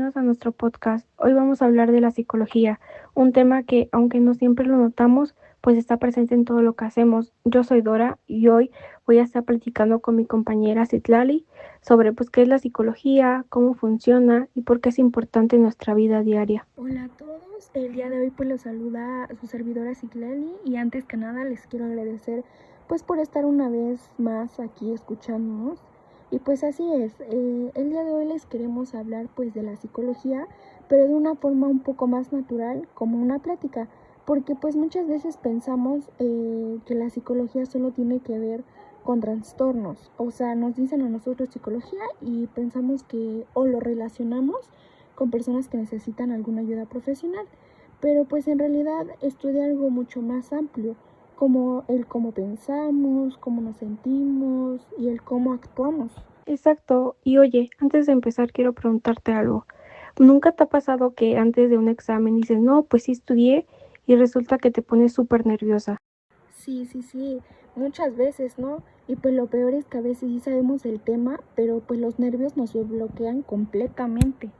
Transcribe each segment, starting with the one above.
bienvenidos a nuestro podcast. Hoy vamos a hablar de la psicología, un tema que, aunque no siempre lo notamos, pues está presente en todo lo que hacemos. Yo soy Dora y hoy voy a estar platicando con mi compañera Citlali sobre pues qué es la psicología, cómo funciona y por qué es importante en nuestra vida diaria. Hola a todos, el día de hoy pues los saluda su servidora Citlali y antes que nada les quiero agradecer pues por estar una vez más aquí escuchándonos. Y pues así es, el día de hoy les queremos hablar pues de la psicología, pero de una forma un poco más natural, como una plática, porque pues muchas veces pensamos que la psicología solo tiene que ver con trastornos, o sea, nos dicen a nosotros psicología y pensamos que o lo relacionamos con personas que necesitan alguna ayuda profesional, pero pues en realidad estudia algo mucho más amplio, como el cómo pensamos, cómo nos sentimos y el cómo actuamos. Exacto. Y oye, antes de empezar quiero preguntarte algo. ¿Nunca te ha pasado que antes de un examen dices, no, pues sí estudié y resulta que te pones súper nerviosa? Sí, muchas veces, ¿no? Y pues lo peor es que a veces sí sabemos el tema, pero pues los nervios nos bloquean completamente.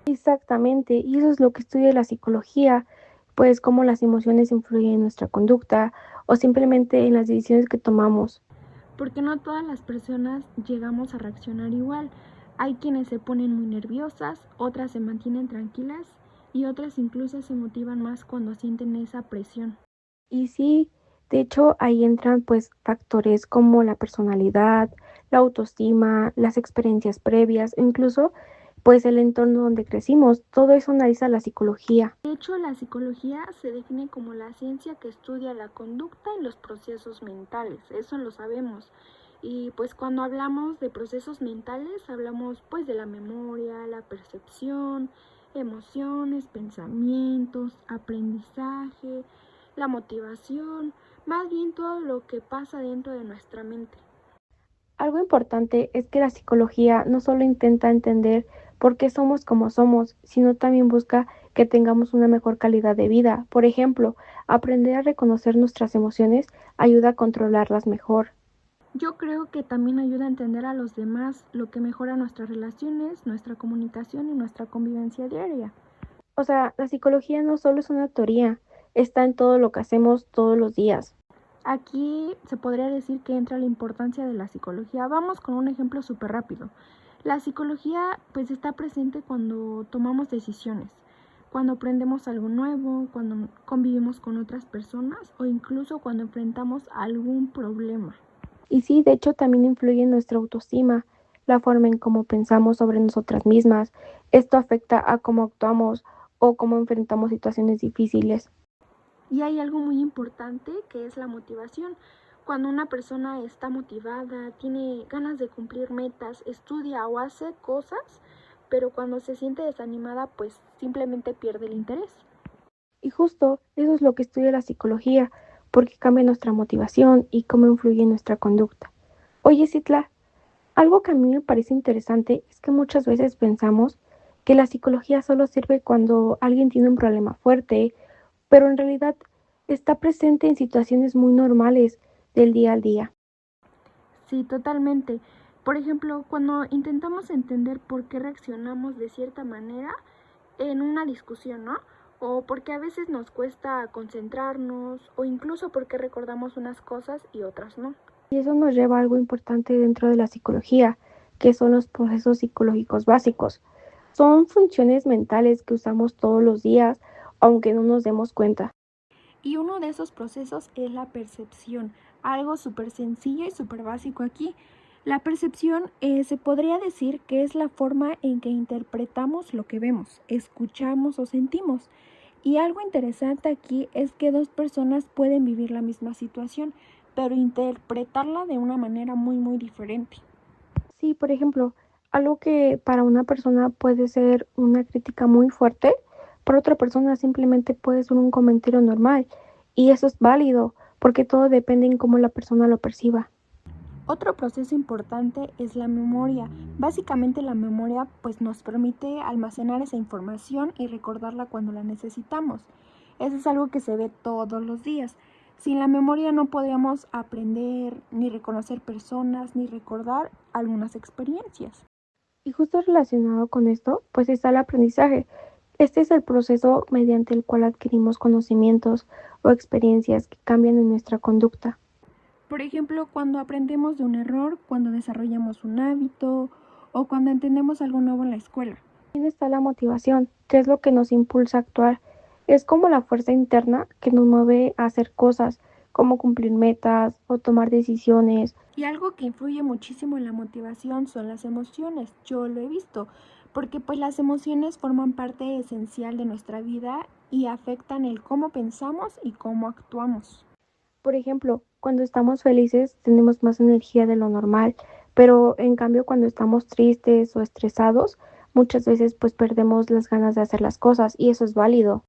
Exactamente, y eso es lo que estudia la psicología, pues cómo las emociones influyen en nuestra conducta o simplemente en las decisiones que tomamos. Porque no todas las personas llegamos a reaccionar igual. Hay quienes se ponen muy nerviosas, otras se mantienen tranquilas y otras incluso se motivan más cuando sienten esa presión. Y sí, de hecho ahí entran pues factores como la personalidad, la autoestima, las experiencias previas, e incluso pues el entorno donde crecimos. Todo eso analiza la psicología. De hecho, la psicología se define como la ciencia que estudia la conducta y los procesos mentales, eso lo sabemos. Y pues cuando hablamos de procesos mentales, hablamos pues de la memoria, la percepción, emociones, pensamientos, aprendizaje, la motivación, más bien todo lo que pasa dentro de nuestra mente. Algo importante es que la psicología no solo intenta entender por qué somos como somos, sino también busca que tengamos una mejor calidad de vida. Por ejemplo, aprender a reconocer nuestras emociones ayuda a controlarlas mejor. Yo creo que también ayuda a entender a los demás, lo que mejora nuestras relaciones, nuestra comunicación y nuestra convivencia diaria. O sea, la psicología no solo es una teoría, está en todo lo que hacemos todos los días. Aquí se podría decir que entra la importancia de la psicología. Vamos con un ejemplo súper rápido. La psicología pues está presente cuando tomamos decisiones, cuando aprendemos algo nuevo, cuando convivimos con otras personas o incluso cuando enfrentamos algún problema. Y sí, de hecho también influye en nuestra autoestima, la forma en cómo pensamos sobre nosotras mismas. Esto afecta a cómo actuamos o cómo enfrentamos situaciones difíciles. Y hay algo muy importante que es la motivación. Cuando una persona está motivada, tiene ganas de cumplir metas, estudia o hace cosas, pero cuando se siente desanimada, pues simplemente pierde el interés. Y justo eso es lo que estudia la psicología, porque cambia nuestra motivación y cómo influye en nuestra conducta. Oye, Citla, algo que a mí me parece interesante es que muchas veces pensamos que la psicología solo sirve cuando alguien tiene un problema fuerte, pero en realidad está presente en situaciones muy normales del día al día. Sí, totalmente. Por ejemplo, cuando intentamos entender por qué reaccionamos de cierta manera en una discusión, ¿no? O porque a veces nos cuesta concentrarnos, o incluso porque recordamos unas cosas y otras no. Y eso nos lleva a algo importante dentro de la psicología, que son los procesos psicológicos básicos. Son funciones mentales que usamos todos los días, aunque no nos demos cuenta. Y uno de esos procesos es la percepción, algo súper sencillo y súper básico aquí. La percepción se podría decir que es la forma en que interpretamos lo que vemos, escuchamos o sentimos. Y algo interesante aquí es que dos personas pueden vivir la misma situación, pero interpretarla de una manera muy diferente. Sí, por ejemplo, algo que para una persona puede ser una crítica muy fuerte, para otra persona simplemente puede ser un comentario normal. Y eso es válido, porque todo depende en cómo la persona lo perciba. Otro proceso importante es la memoria. Básicamente la memoria pues nos permite almacenar esa información y recordarla cuando la necesitamos. Eso es algo que se ve todos los días. Sin la memoria no podríamos aprender, ni reconocer personas, ni recordar algunas experiencias. Y justo relacionado con esto, pues está el aprendizaje. Este es el proceso mediante el cual adquirimos conocimientos o experiencias que cambian en nuestra conducta. Por ejemplo, cuando aprendemos de un error, cuando desarrollamos un hábito o cuando entendemos algo nuevo en la escuela. También está la motivación, que es lo que nos impulsa a actuar. Es como la fuerza interna que nos mueve a hacer cosas, como cumplir metas o tomar decisiones. Y algo que influye muchísimo en la motivación son las emociones. Yo lo he visto, porque pues las emociones forman parte esencial de nuestra vida y afectan el cómo pensamos y cómo actuamos. Por ejemplo, cuando estamos felices tenemos más energía de lo normal, pero en cambio cuando estamos tristes o estresados, muchas veces pues perdemos las ganas de hacer las cosas y eso es válido.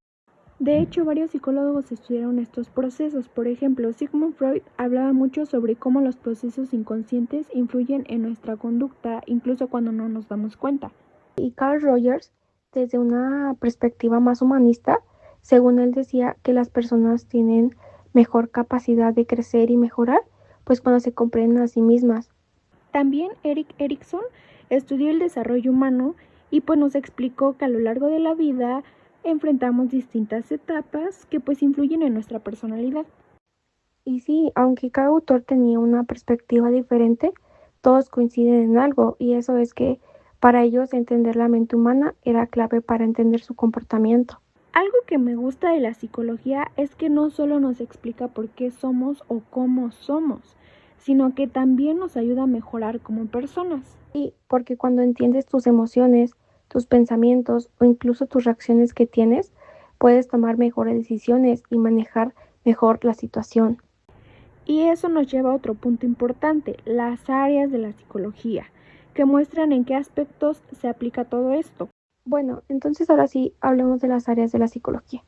De hecho, varios psicólogos estudiaron estos procesos. Por ejemplo, Sigmund Freud hablaba mucho sobre cómo los procesos inconscientes influyen en nuestra conducta, incluso cuando no nos damos cuenta. Y Carl Rogers, desde una perspectiva más humanista, según él decía que las personas tienen mejor capacidad de crecer y mejorar, pues cuando se comprenden a sí mismas. También Erik Erikson estudió el desarrollo humano y pues nos explicó que a lo largo de la vida enfrentamos distintas etapas que pues influyen en nuestra personalidad. Y sí, aunque cada autor tenía una perspectiva diferente, todos coinciden en algo, y eso es que para ellos entender la mente humana era clave para entender su comportamiento. Algo que me gusta de la psicología es que no solo nos explica por qué somos o cómo somos, sino que también nos ayuda a mejorar como personas. Sí, porque cuando entiendes tus emociones, tus pensamientos o incluso tus reacciones que tienes, puedes tomar mejores decisiones y manejar mejor la situación. Y eso nos lleva a otro punto importante, las áreas de la psicología, que muestran en qué aspectos se aplica todo esto. Bueno, entonces ahora sí hablemos de las áreas de la psicología,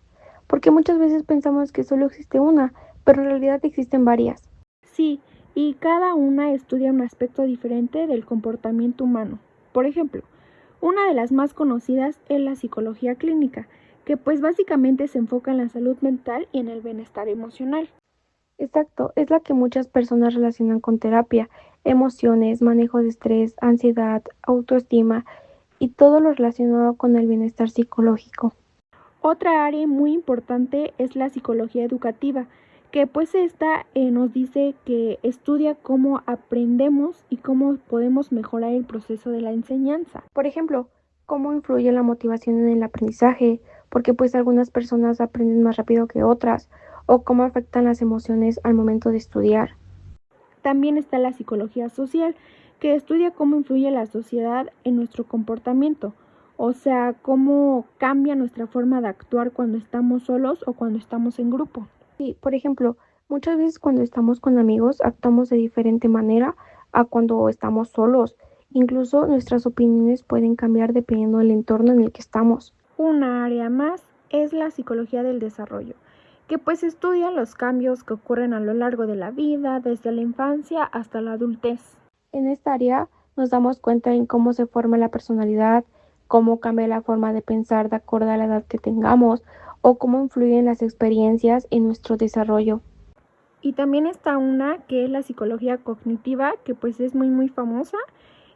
porque muchas veces pensamos que solo existe una, pero en realidad existen varias. Sí, y cada una estudia un aspecto diferente del comportamiento humano. Por ejemplo, una de las más conocidas es la psicología clínica, que pues básicamente se enfoca en la salud mental y en el bienestar emocional. Exacto, es la que muchas personas relacionan con terapia, emociones, manejo de estrés, ansiedad, autoestima y todo lo relacionado con el bienestar psicológico. Otra área muy importante es la psicología educativa, que pues esta nos dice que estudia cómo aprendemos y cómo podemos mejorar el proceso de la enseñanza. Por ejemplo, cómo influye la motivación en el aprendizaje, porque pues algunas personas aprenden más rápido que otras, o cómo afectan las emociones al momento de estudiar. También está la psicología social, que estudia cómo influye la sociedad en nuestro comportamiento, o sea, cómo cambia nuestra forma de actuar cuando estamos solos o cuando estamos en grupo. Sí, por ejemplo, muchas veces cuando estamos con amigos actuamos de diferente manera a cuando estamos solos. Incluso nuestras opiniones pueden cambiar dependiendo del entorno en el que estamos. Una área más es la psicología del desarrollo, que pues estudia los cambios que ocurren a lo largo de la vida, desde la infancia hasta la adultez. En esta área nos damos cuenta en cómo se forma la personalidad, cómo cambia la forma de pensar de acuerdo a la edad que tengamos o cómo influyen las experiencias en nuestro desarrollo. Y también está una que es la psicología cognitiva, que pues es muy famosa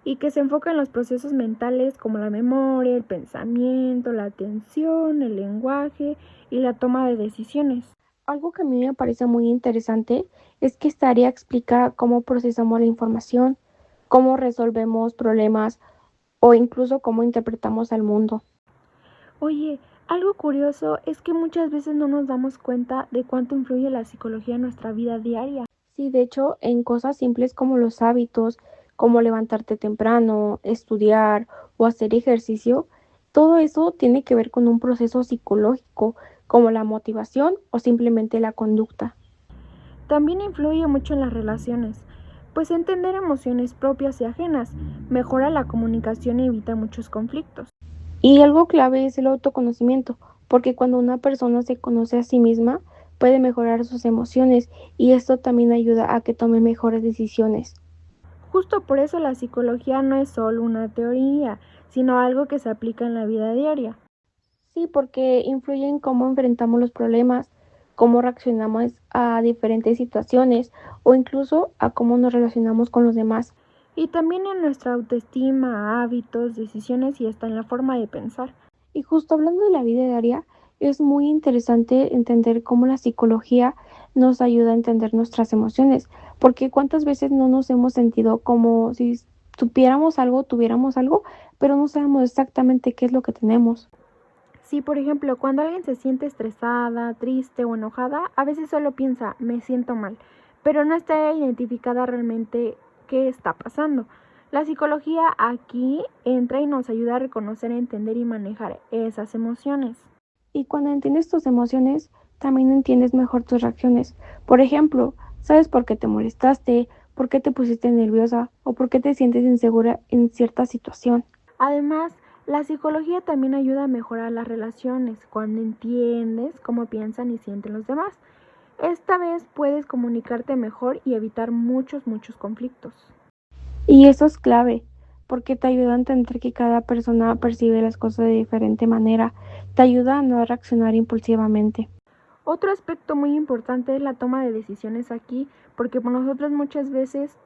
y que se enfoca en los procesos mentales como la memoria, el pensamiento, la atención, el lenguaje y la toma de decisiones. Algo que a mí me parece muy interesante es que esta área explica cómo procesamos la información, cómo resolvemos problemas o incluso cómo interpretamos al mundo. Oye, algo curioso es que muchas veces no nos damos cuenta de cuánto influye la psicología en nuestra vida diaria. Sí, de hecho, en cosas simples como los hábitos, como levantarte temprano, estudiar o hacer ejercicio, todo eso tiene que ver con un proceso psicológico, como la motivación o simplemente la conducta. También influye mucho en las relaciones, pues entender emociones propias y ajenas mejora la comunicación y evita muchos conflictos. Y algo clave es el autoconocimiento, porque cuando una persona se conoce a sí misma, puede mejorar sus emociones y esto también ayuda a que tome mejores decisiones. Justo por eso la psicología no es solo una teoría, sino algo que se aplica en la vida diaria. Sí, porque influye en cómo enfrentamos los problemas, cómo reaccionamos a diferentes situaciones o incluso a cómo nos relacionamos con los demás. Y también en nuestra autoestima, hábitos, decisiones y hasta en la forma de pensar. Y justo hablando de la vida diaria, es muy interesante entender cómo la psicología nos ayuda a entender nuestras emociones, porque cuántas veces no nos hemos sentido como si supiéramos algo, tuviéramos algo, pero no sabemos exactamente qué es lo que tenemos. Sí, por ejemplo, cuando alguien se siente estresada, triste o enojada, a veces solo piensa, me siento mal, pero no está identificada realmente qué está pasando. La psicología aquí entra y nos ayuda a reconocer, entender y manejar esas emociones. Y cuando entiendes tus emociones, también entiendes mejor tus reacciones. Por ejemplo, sabes por qué te molestaste, por qué te pusiste nerviosa o por qué te sientes insegura en cierta situación. Además, la psicología también ayuda a mejorar las relaciones cuando entiendes cómo piensan y sienten los demás. Esta vez puedes comunicarte mejor y evitar muchos conflictos. Y eso es clave, porque te ayuda a entender que cada persona percibe las cosas de diferente manera, te ayuda a no reaccionar impulsivamente. Otro aspecto muy importante es la toma de decisiones aquí, porque nosotros muchas veces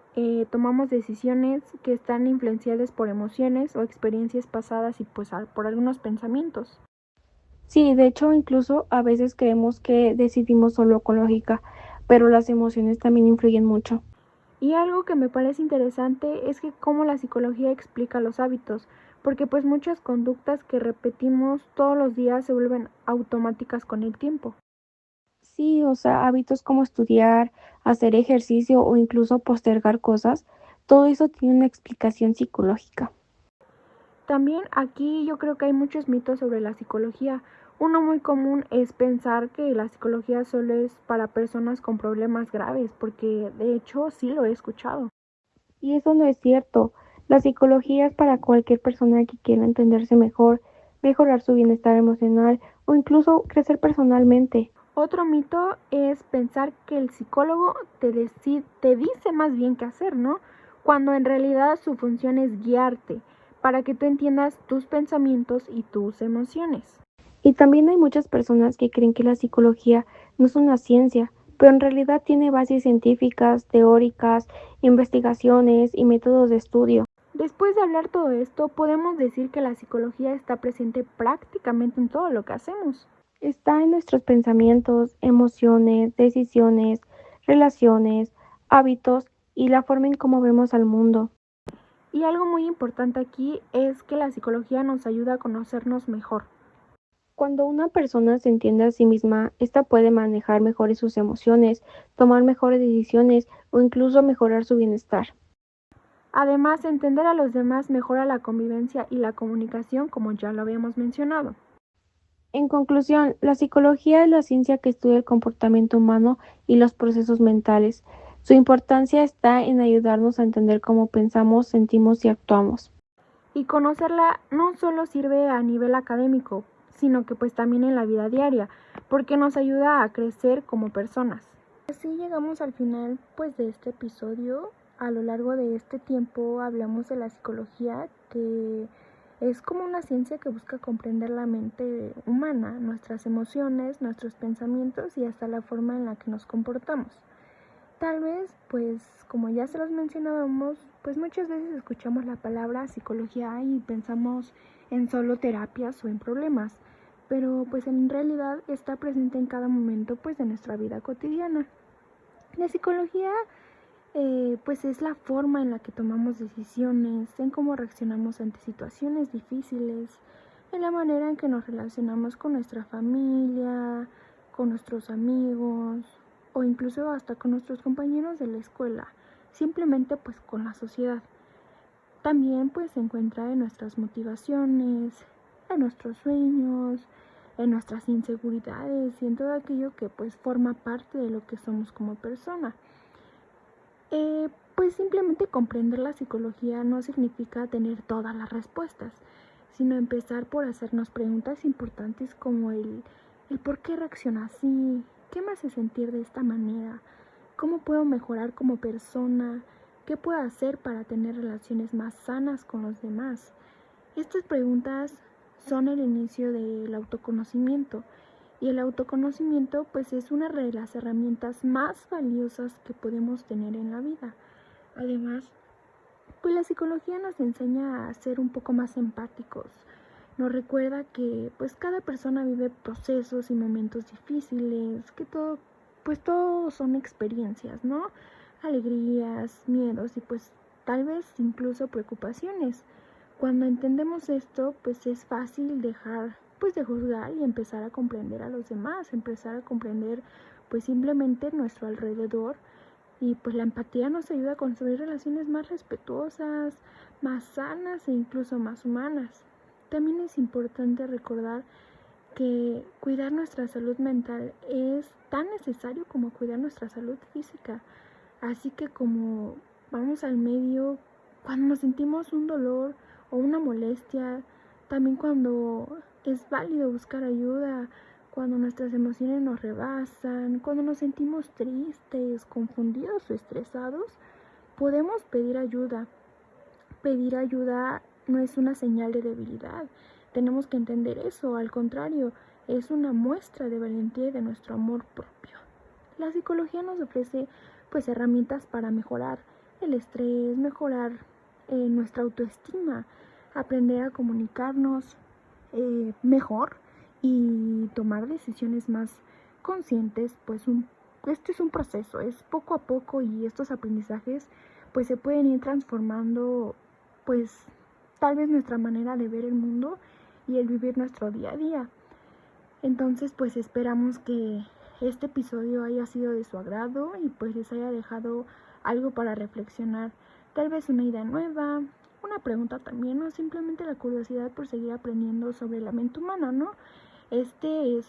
tomamos decisiones que están influenciadas por emociones o experiencias pasadas y pues por algunos pensamientos. Sí, de hecho, incluso a veces creemos que decidimos solo con lógica, pero las emociones también influyen mucho. Y algo que me parece interesante es que cómo la psicología explica los hábitos, porque pues muchas conductas que repetimos todos los días se vuelven automáticas con el tiempo. Sí, o sea, hábitos como estudiar, hacer ejercicio o incluso postergar cosas, todo eso tiene una explicación psicológica. También aquí yo creo que hay muchos mitos sobre la psicología. Uno muy común es pensar que la psicología solo es para personas con problemas graves, porque de hecho sí lo he escuchado. Y eso no es cierto. La psicología es para cualquier persona que quiera entenderse mejor, mejorar su bienestar emocional o incluso crecer personalmente. Otro mito es pensar que el psicólogo te dice más bien qué hacer, ¿no? Cuando en realidad su función es guiarte para que tú entiendas tus pensamientos y tus emociones. Y también hay muchas personas que creen que la psicología no es una ciencia, pero en realidad tiene bases científicas, teóricas, investigaciones y métodos de estudio. Después de hablar todo esto, podemos decir que la psicología está presente prácticamente en todo lo que hacemos. Está en nuestros pensamientos, emociones, decisiones, relaciones, hábitos y la forma en cómo vemos al mundo. Y algo muy importante aquí es que la psicología nos ayuda a conocernos mejor. Cuando una persona se entiende a sí misma, ésta puede manejar mejor sus emociones, tomar mejores decisiones o incluso mejorar su bienestar. Además, entender a los demás mejora la convivencia y la comunicación, como ya lo habíamos mencionado. En conclusión, la psicología es la ciencia que estudia el comportamiento humano y los procesos mentales. Su importancia está en ayudarnos a entender cómo pensamos, sentimos y actuamos. Y conocerla no solo sirve a nivel académico, sino que pues también en la vida diaria, porque nos ayuda a crecer como personas. Así llegamos al final pues de este episodio. A lo largo de este tiempo hablamos de la psicología, que es como una ciencia que busca comprender la mente humana, nuestras emociones, nuestros pensamientos y hasta la forma en la que nos comportamos. Tal vez, pues, como ya se los mencionábamos, pues muchas veces escuchamos la palabra psicología y pensamos en solo terapias o en problemas, pero pues en realidad está presente en cada momento pues de nuestra vida cotidiana. La psicología pues es la forma en la que tomamos decisiones, en cómo reaccionamos ante situaciones difíciles, en la manera en que nos relacionamos con nuestra familia, con nuestros amigos o incluso hasta con nuestros compañeros de la escuela, simplemente pues con la sociedad. También pues se encuentra en nuestras motivaciones, en nuestros sueños, en nuestras inseguridades y en todo aquello que pues forma parte de lo que somos como persona. Pues simplemente comprender la psicología no significa tener todas las respuestas, sino empezar por hacernos preguntas importantes como el por qué reacciona así, qué me hace sentir de esta manera, cómo puedo mejorar como persona, qué puedo hacer para tener relaciones más sanas con los demás. Estas preguntas son el inicio del autoconocimiento. Y el autoconocimiento pues es una de las herramientas más valiosas que podemos tener en la vida. Además, Pues la psicología nos enseña a ser un poco más empáticos. Nos recuerda que pues cada persona vive procesos y momentos difíciles, que todo son experiencias, ¿no? Alegrías, miedos y pues tal vez incluso preocupaciones. Cuando entendemos esto, pues es fácil dejar pues de juzgar y empezar a comprender a los demás, empezar a comprender pues simplemente nuestro alrededor. Y pues la empatía nos ayuda a construir relaciones más respetuosas, más sanas e incluso más humanas. También es importante recordar que cuidar nuestra salud mental es tan necesario como cuidar nuestra salud física. Así que como vamos al medio, cuando nos sentimos un dolor o una molestia, también cuando es válido buscar ayuda, cuando nuestras emociones nos rebasan, cuando nos sentimos tristes, confundidos o estresados, podemos pedir ayuda. Pedir ayuda no es una señal de debilidad. Tenemos que entender eso, al contrario, es una muestra de valentía y de nuestro amor propio. La psicología nos ofrece pues herramientas para mejorar el estrés, mejorar nuestra autoestima, aprender a comunicarnos mejor y tomar decisiones más conscientes. Pues este es un proceso, es poco a poco, y estos aprendizajes pues se pueden ir transformando pues tal vez nuestra manera de ver el mundo y el vivir nuestro día a día. Entonces pues esperamos que este episodio haya sido de su agrado y pues les haya dejado algo para reflexionar, tal vez una idea nueva, una pregunta también, o simplemente la curiosidad por seguir aprendiendo sobre la mente humana, ¿no? Este es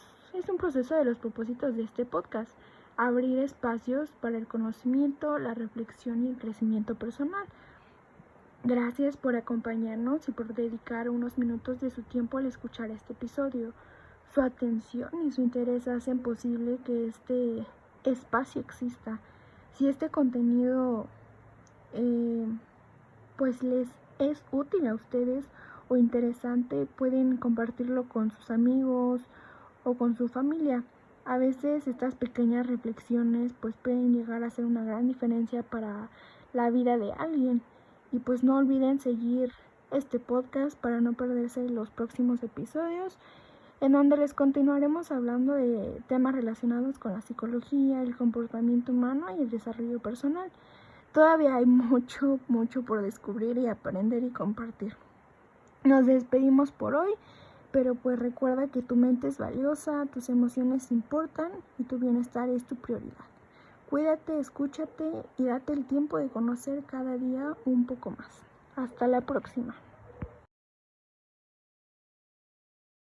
un proceso de los propósitos de este podcast: abrir espacios para el conocimiento, la reflexión y el crecimiento personal. Gracias por acompañarnos y por dedicar unos minutos de su tiempo al escuchar este episodio. Su atención y su interés hacen posible que este espacio exista. Si este contenido pues les es útil a ustedes o interesante, pueden compartirlo con sus amigos o con su familia. A veces estas pequeñas reflexiones pues pueden llegar a ser una gran diferencia para la vida de alguien. Y pues no olviden seguir este podcast para no perderse los próximos episodios, en donde les continuaremos hablando de temas relacionados con la psicología, el comportamiento humano y el desarrollo personal. Todavía hay mucho por descubrir y aprender y compartir. Nos despedimos por hoy, pero pues recuerda que tu mente es valiosa, tus emociones importan y tu bienestar es tu prioridad. Cuídate, escúchate y date el tiempo de conocer cada día un poco más. Hasta la próxima.